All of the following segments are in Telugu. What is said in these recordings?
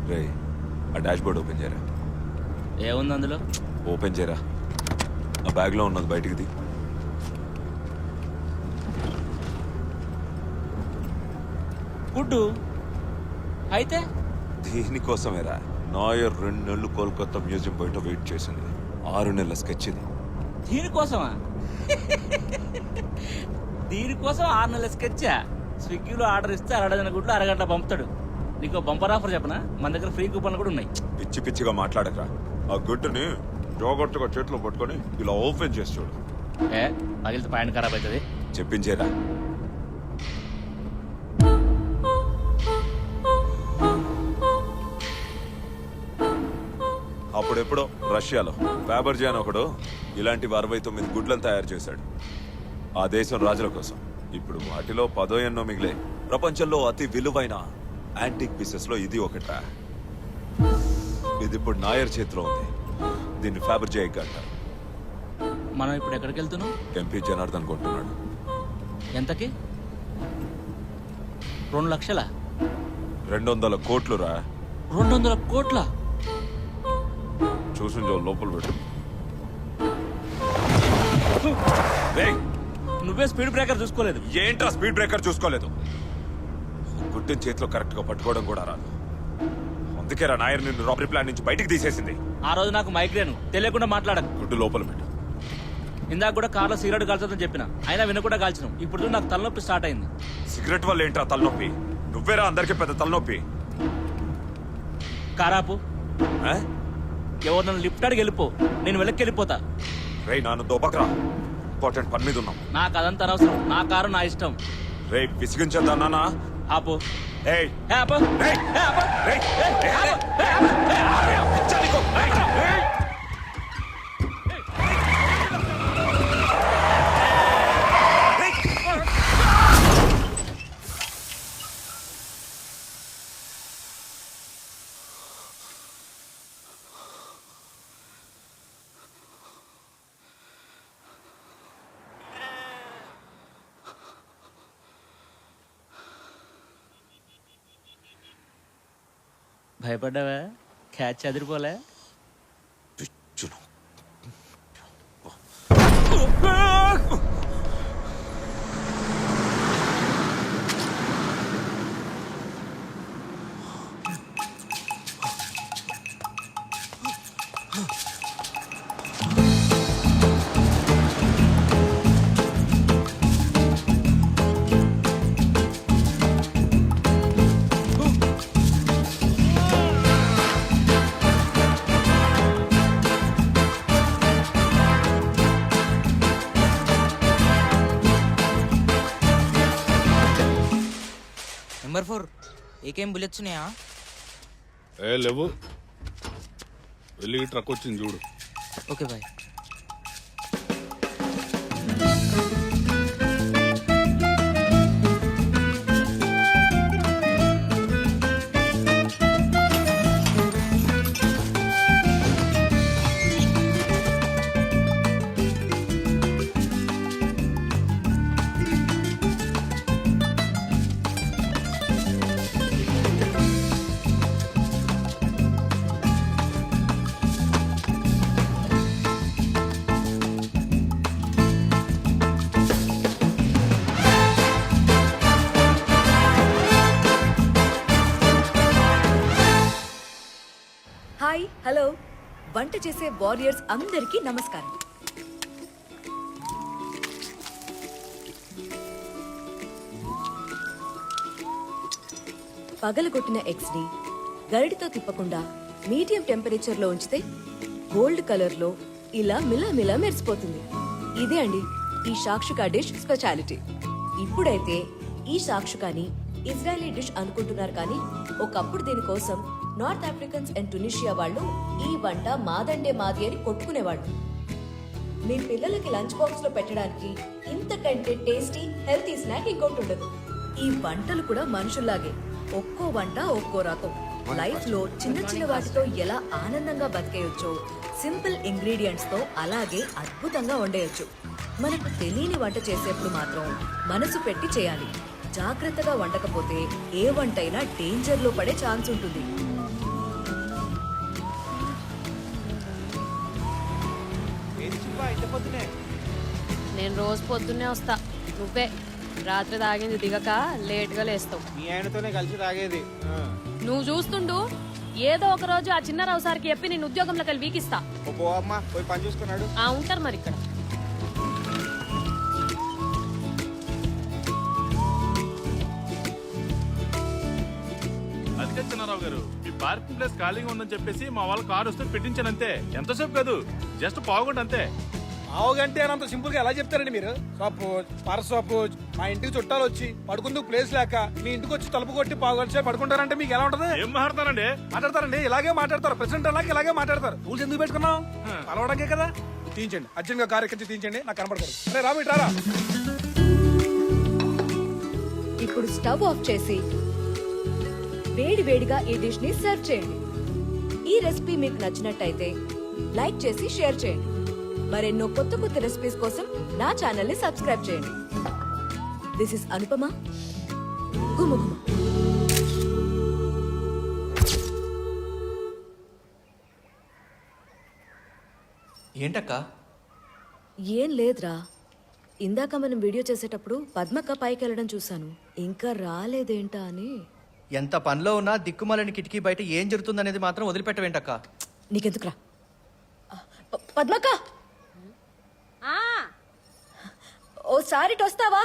రే ఆ డాష్ బోర్డ్ ఓపెన్ చేయరా. ఏముంది అందులో? ఓపెన్ చేయరా. ఆ బ్యాగ్లో ఉన్నది బయటికి తీ. గుడ్డు అయితే దీనికోసమేరా నాయర్ 2 నెలలు కోల్కతా మ్యూజియం బయట వెయిట్ చేసింది. 6 నెలల స్కెచ్ ఇది. దీనికోసమా? దీనికోసం 6 నెలల స్కెచ్చా? స్విగ్గీలో ఆర్డర్ ఇస్తే 2 గుడ్లు అరగంట పంపుతాడు. నీకు బంపర్ ఆఫర్ చెప్పనా? మన దగ్గర ఫ్రీ కూపన్లు కూడా ఉన్నాయి. పిచ్చి పిచ్చిగా మాట్లాడకరా. ఆ గుడ్డుని జాగ్రత్తగా చేతిలో పట్టుకొని ఇలా ఓపెన్ చేసి చూడు. పగిలితే పాయింట్ ఖరాబ్ అవుతుంది. చెప్పించేరా. అప్పుడెప్పుడో రష్యాలో ఫ్యాబర్జీ అని ఒకడు ఇలాంటి 69 గుడ్లను తయారు చేశాడు ఆ దేశం రాజుల కోసం. ఇప్పుడు వాటిలో 10 ఎన్నో మిగిలే. ప్రపంచంలో అతి విలువైన యాంటిక్ పీసెస్ లో ఇది ఒకట్రా. ఇది ఇప్పుడు నాయర్ చేతిలో ఉంది. దీన్ని ఫ్యాబర్జీ ఎగ్ అంటారు. మనం ఇప్పుడు ఎక్కడికి వెళ్తున్నాం? ఎంపీ జనార్దన్ కొంటున్నాడు. ఎంతకి? 2 లక్షల? 200 కోట్లు రా. 200 కోట్ల? చూసి లోపల పెట్టు. నువ్వే స్పీడ్ బ్రేకర్ చూసుకోలేదు. ఏంట్రా స్పీడ్ బ్రేకర్ చూసుకోలేదు? గుడ్డుని చేతిలో కరెక్ట్ గా పట్టుకోవడం కూడా రాదు. అందుకే రా నాయర్ నిన్ను రాబరీ ప్లాన్ నుంచి బయటికి తీసేసింది. ఆ రోజు నాకు మైగ్రేన్, తెలియకుండా మాట్లాడకు. గుడ్డు లోపల పెట్టు. ఇందాక కూడా కార్లో సిగరెట్ కాల్చదని చెప్పిన, అయినా వినకుండా కాల్చినాం. ఇప్పుడు నాకు తలనొప్పి స్టార్ట్ అయింది. సిగరెట్ వల్ల ఏంట్రా తలనొప్పి? నువ్వేరా అందరికీ పెద్ద తలనొప్పి. కారాపు. ఎవరు నన్ను లిఫ్ట్ అడిగి వెళ్ళిపో, నేను వెనక్కి వెళ్ళిపోతా. రేయ్ నాన్న దోపకరా, ఇంపార్టెంట్ పని మీద ఉన్నాం. నాకు అదంతా అనవసరం, నా కారు నా ఇష్టం. రే విసిగించద్దా నాన్న. ఆపు. ఏయ్ ఆపు. రేయ్ ఆపు. రేయ్ భయపడ్డావా? క్యాచ్ అదిరిపోలే. పిచ్చును. నెంబర్ 4 ఏకేం బుల్లెట్స్ ఉన్నాయా? లేవు. వెళ్ళి ట్రక్ వచ్చింది చూడు. Okay bye. హాయ్ హలో, వంట చేసే వారియర్స్ అందరికీ నమస్కారం. పగలగొట్టిన ఎగ్స్ ని గరిటితో తిప్పకుండా మీడియం టెంపరేచర్ లో ఉంచితే గోల్డ్ కలర్ లో ఇలా మిలమిలా మెరిసిపోతుంది. ఇదే అండి ఈ షాక్షుకా డిష్ స్పెషాలిటీ. ఇప్పుడైతే ఈ షాక్షుకాని ఇజ్రాయలీ డిష్ అనుకుంటున్నారు, కానీ ఒకప్పుడు దీనికోసం నార్త్ ఆఫ్రికన్స్ అండ్ టునిషియా వాళ్ళు ఈ వంట మాదండే మాది అని కొట్టుకునేవాళ్ళు. మీ పిల్లలకి లంచ్ బాక్స్ లో పెట్టడానికి ఇంతకంటే టేస్టీ హెల్తీ స్నాక్ ఇంకోటి ఉండదు. ఈ వంటలు కూడా మనుషుల్లాగే, ఒక్కో వంట ఒక్కో రకం. లైఫ్ లో చిన్న చిన్న వాటితో ఎలా ఆనందంగా బతికేయొచ్చో సింపుల్ ఇంగ్రీడియంట్స్ తో అలాగే అద్భుతంగా వండేయొచ్చు. మనకు తెలియని వంట చేసేప్పుడు మాత్రం మనసు పెట్టి చేయాలి. జాగ్రత్తగా వండకపోతే ఏ వంటైనా డేంజర్ లో పడే ఛాన్స్ ఉంటుంది. నేను రోజు పొద్దున్నే వస్తా, నువ్వే రాత్రి తాగింది దిగక లేట్గా లేస్తావు. మీ ఆయనతోనే కలిసి తాగేది. నువ్వు చూస్తుండు, ఏదో ఒక రోజు ఆ చిన్నరావు సార్కి చెప్పి నేను ఉద్యోగంలోకి వెళ్ళి వీకిస్తా. పో అమ్మా, పోయి పని చూసుకున్నాడు. ఉంటారు మరి ఇక్కడ. అందుకే చిన్నారావు గారు, మీ పార్కింగ్ ప్లేస్ ఖాళీగా ఉందని చెప్పేసి మా వాళ్ళ కారు వస్తే పెట్టించాను అంతే. ఎంతసేపు కాదు, జస్ట్ పావుగంట అంతే. ఆవుగంటే అంత సింపుల్ గా ఎలా చెప్తారండి మీరు? సపోజ్ మా ఇంటికి చుట్టాలు వచ్చి పడుకుందుకు ప్లేస్ లేక మీ ఇంటికి వచ్చి తలుపు కొట్టి పావుగంట సేపు పడుకుంటారంటే మీకు ఎలా ఉంటది? ఏం మాట్లాడతానండి? మాట్లాడతారండి, ఇలాగే మాట్లాడతారు. ప్రెసిడెంట్ అలాగే ఇలాగే మాట్లాడతారు. రూల్స్ ఎందుకు పెట్టుకున్నాం? అలవడానికే కదా. తీయించండి, అర్జెంట్ గా కారు ఎక్కించి తీయించండి, నాకు కనపడతారు. అరే రాము ఇట్రారా. ఇప్పుడు స్టవ్ ఆఫ్ చేసి వేడి వేడిగా ఈ డిష్ ని సర్వ్ చేయండి. ఈ రెసిపీ మీకు నచ్చినట్టయితే లైక్ చేసి షేర్ చేయండి. మరెన్నో కొత్త కొత్త రెసిపీస్ కోసం నా ఛానల్ ని సబ్స్క్రైబ్ చేయండి. This is Anupama. గుమగుమ. ఏంటక్క? ఏం లేదురా, ఇందాక మనం వీడియో చేసేటప్పుడు పద్మక్క పైకి వెళ్ళడం చూశాను. ఇంకా రాలేదేంటా అని. ఎంత పనిలో ఉన్నా దిక్కుమాలని కిటికీ బయట ఏం జరుగుతుందనేది మాత్రం వదిలిపెట్టవేంటక్క? నీకెందుకురా? పద్మక్క, ఓసారి వస్తావా?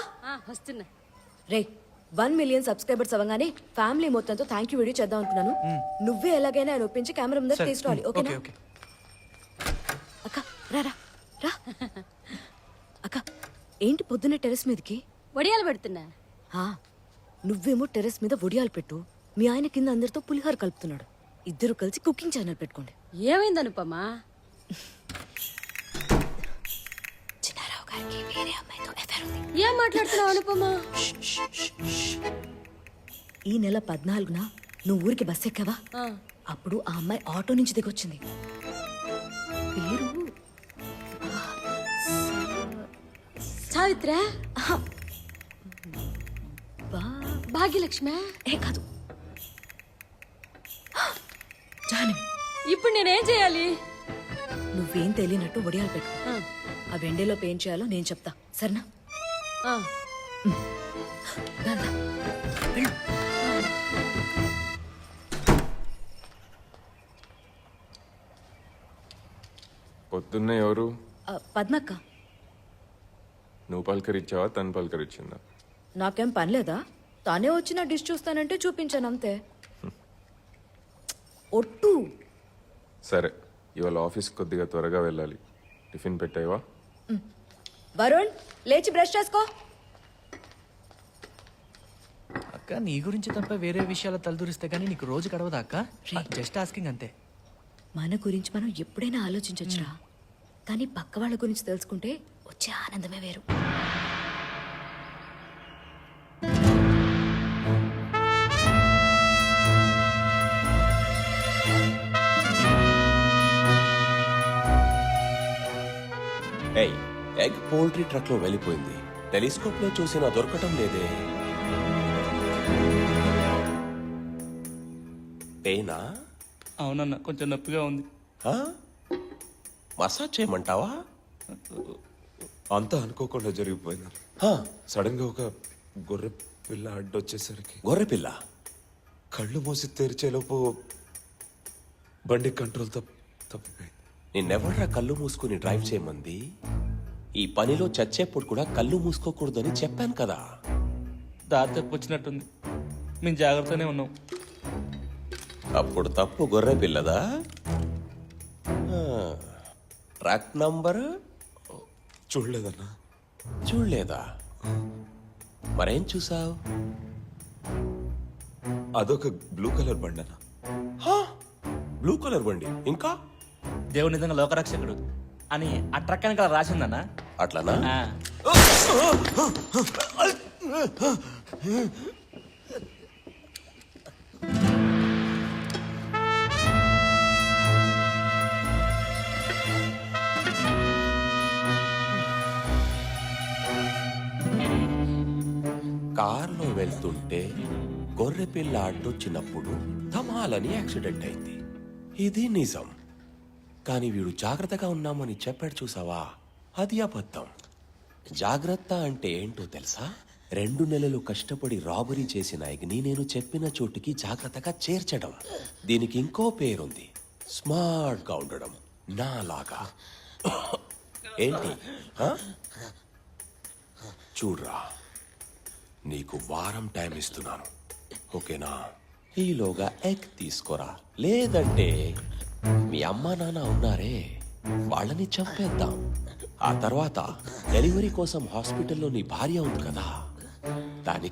వస్తున్నా. రే, 1 మిలియన్ సబ్స్క్రైబర్స్ అవ్వగానే ఫ్యామిలీ మొత్తంతో థ్యాంక్ యూ వీడియో చేద్దాం అనుకున్నాను. నువ్వే ఎలాగైనా ఆయన ఒప్పించి కెమెరా ముందర తీసుకోవాలి. ఓకేనా? ఓకే. అక్క రా రా రా. అక్క, ఏంటి పొద్దున్నే టెర్రస్ మీదకి? వడియాలు పెడుతున్నా. నువ్వేమో టెర్రస్ మీద వడియాలు పెట్టు, మీ ఆయన కింద అందరితో పులిహోర కలుపుతున్నాడు. ఇద్దరు కలిసి కుకింగ్ ఛానల్ పెట్టుకోండి. ఏమైంది అనుపమా? చిన్నారావు గారికి వేరే అమ్మాయితో ఎఫైర్ ఉంది. ఏం మాట్లాడుతున్నావు అనుపమా? ఈ నెల 14న నువ్వు ఊరికి బస్ ఎక్కావా? అప్పుడు ఆ అమ్మాయి ఆటో నుంచి దిగొచ్చింది. పేరు సావిత్ర, భాగ్యలక్ష్మి. కాదు, జాహ్నవి. ఇప్పుడు నేనేం చేయాలి? నువ్వేం తెలియనట్టు వడియాలు పెట్టు. ఆ వెండేలోపు ఏం చేయాలో నేను చెప్తా, సరేనా? దా, దా. వెళ్ళు. పొద్దున్నే ఎవరు? పద్మక్క. నువ్వు పలకరించావా, తను పలకరించిందా? నాకేం పని లేదా? తానే వచ్చిన డిష్ చూస్తానంటే చూపించాను అంతే. ఒట్టు. సరే, ఇవాళ ఆఫీస్ కొద్దిగా త్వరగా వెళ్ళాలి. టిఫిన్ పెట్టావా? వరుణ్, లేచి బ్రష్ చేసుకో. అక్క, నీ గురించి తప్ప వేరే విషయాలు తలదూరిస్తే గానీ నీకు రోజు గడవదా అక్క? జస్ట్ ఆస్కింగ్ అంతే. మన గురించి మనం ఎప్పుడైనా ఆలోచించొచ్చురా, కానీ పక్క వాళ్ళ గురించి తెలుసుకుంటే వచ్చే ఆనందమే వేరు. ఎగ్ పౌల్ట్రీ ట్రక్ లో వెళ్ళిపోయింది. టెలిస్కోప్ లో చూసినా దొరకటం లేదే. ఏనా? అవునన్న, కొంచెం నొప్పిగా ఉంది. మసాజ్ చేయమంటావా? అంతా అనుకోకుండా జరిగిపోయింది. సడన్ గా ఒక గొర్రె పిల్ల అడ్డొచ్చేసరికి గొర్రె పిల్ల కళ్ళు మూసి తెరిచేలోపు బండి కంట్రోల్ తప్పిపోయింది. నిన్నెవర్రా కళ్ళు మూసుకుని డ్రైవ్ చేయమంది? ఈ పనిలో చచ్చేప్పుడు కూడా కళ్ళు మూసుకోకూడదని చెప్పాను కదా. దారి తప్పు వచ్చినట్టుంది, మేము జాగ్రత్తనే ఉన్నాం. అప్పుడు తప్పు గొర్రె పిల్లదా? Track number చూడలేదన్నా. చూడలేదా? మరేం చూసావు? అదొక బ్లూ కలర్ బండి అన్న. బ్లూ కలర్ బండి. ఇంకా దేవుడు నిజంగా లోకరక్షకుడు అని ఆ ట్రక్ వెనకాల రాసిందన్న. అట్లనా? కార్లో వెళ్తుంటే గొర్రె పిల్ల అడ్డొచ్చినప్పుడు ధమాలని యాక్సిడెంట్ అయింది. ఇది నిజం. కానీ వీడు జాగ్రత్తగా ఉన్నామని చెప్పాడు చూసావా? అది అబద్ధం. జాగ్రత్త అంటే ఏంటో తెలుసా? 2 నెలలు కష్టపడి రాబరీ చేసిన ఎగ్ని నేను చెప్పిన చోటుకి జాగ్రత్తగా చేర్చడం. దీనికి ఇంకో పేరుంది, స్మార్ట్ గా ఉండడం, నాలాగా. ఏంటి ఆ? చూడ్రా, నీకు వారం టైం ఇస్తున్నాను, ఓకేనా? ఈలోగా ఎగ్ తీసుకోరా, లేదంటే మీ అమ్మా నాన్న ఉన్నారే వాళ్ళని చంపేద్దాం. ఆ తర్వాత డెలివరీ కోసం హాస్పిటల్లో నీ భార్య ఉంది కదా, దాన్ని